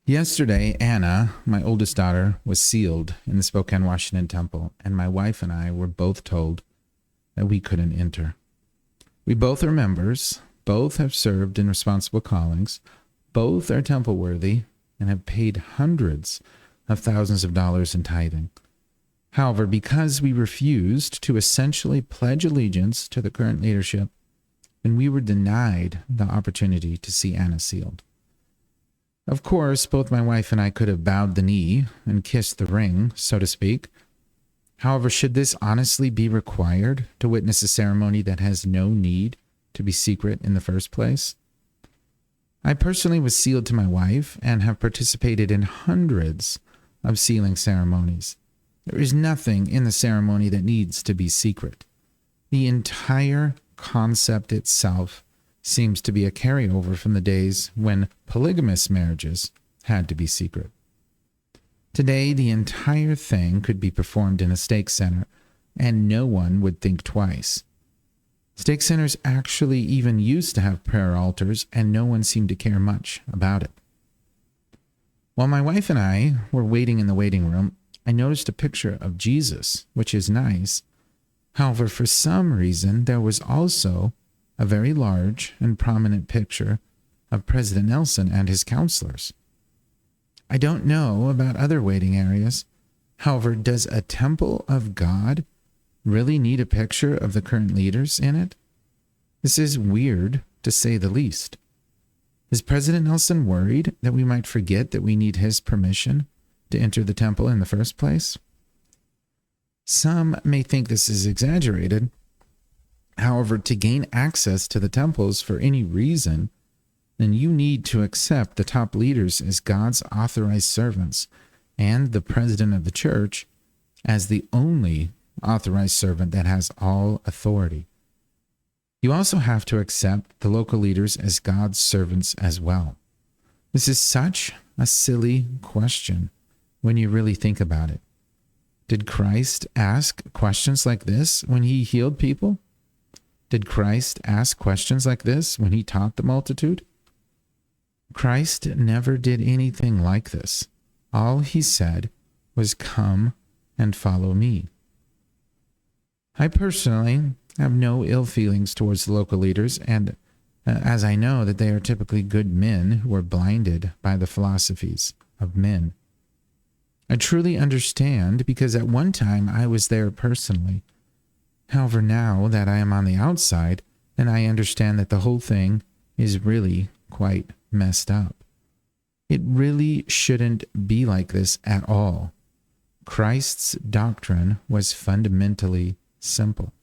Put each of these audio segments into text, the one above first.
Yesterday, Anna, my oldest daughter, was sealed in the Spokane, Washington temple, and my wife and I were both told that we couldn't enter. We both are members, both have served in responsible callings, both are temple worthy, and have paid hundreds of thousands of dollars in tithing. However, because we refused to essentially pledge allegiance to the current leadership, then we were denied the opportunity to see Anna sealed. Of course, both my wife and I could have bowed the knee and kissed the ring, so to speak. However, should this honestly be required to witness a ceremony that has no need to be secret in the first place? I personally was sealed to my wife and have participated in hundreds of sealing ceremonies. There is nothing in the ceremony that needs to be secret. The entire concept itself seems to be a carryover from the days when polygamous marriages had to be secret. Today, the entire thing could be performed in a stake center, and no one would think twice. Stake centers actually even used to have prayer altars, and no one seemed to care much about it. While my wife and I were waiting in the waiting room, I noticed a picture of Jesus, which is nice. However, for some reason, there was also a very large and prominent picture of President Nelson and his counselors. I don't know about other waiting areas. However, does a temple of God really need a picture of the current leaders in it? This is weird, to say the least. Is President Nelson worried that we might forget that we need his permission to enter the temple in the first place? Some may think this is exaggerated. However, to gain access to the temples for any reason, then you need to accept the top leaders as God's authorized servants and the president of the church as the only authorized servant that has all authority. You also have to accept the local leaders as God's servants as well. This is such a silly question when you really think about it. Did Christ ask questions like this when he healed people? Did Christ ask questions like this when he taught the multitude? Christ never did anything like this. All he said was, "Come and follow me." I personally have no ill feelings towards the local leaders, and as I know that they are typically good men who are blinded by the philosophies of men. I truly understand because at one time I was there personally. However, now that I am on the outside, then I understand that the whole thing is really quite messed up. It really shouldn't be like this at all. Christ's doctrine was fundamentally simple.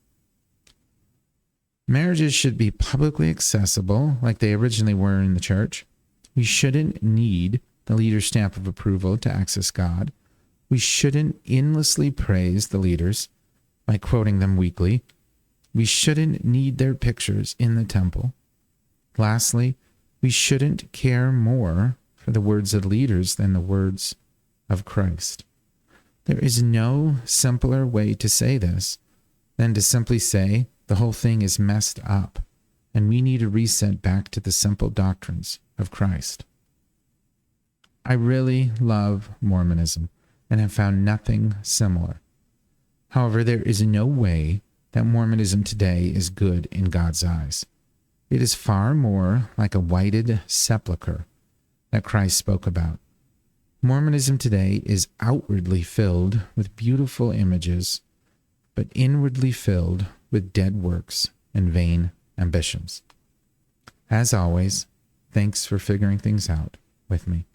Marriages should be publicly accessible like they originally were in the church. We shouldn't need the leader's stamp of approval to access God. We shouldn't endlessly praise the leaders by quoting them weekly. We shouldn't need their pictures in the temple. Lastly, we shouldn't care more for the words of leaders than the words of Christ. There is no simpler way to say this than to simply say the whole thing is messed up and we need a reset back to the simple doctrines of Christ. I really love Mormonism and have found nothing similar. However, there is no way that Mormonism today is good in God's eyes. It is far more like a whited sepulcher that Christ spoke about. Mormonism today is outwardly filled with beautiful images, but inwardly filled with dead works and vain ambitions. As always, thanks for figuring things out with me.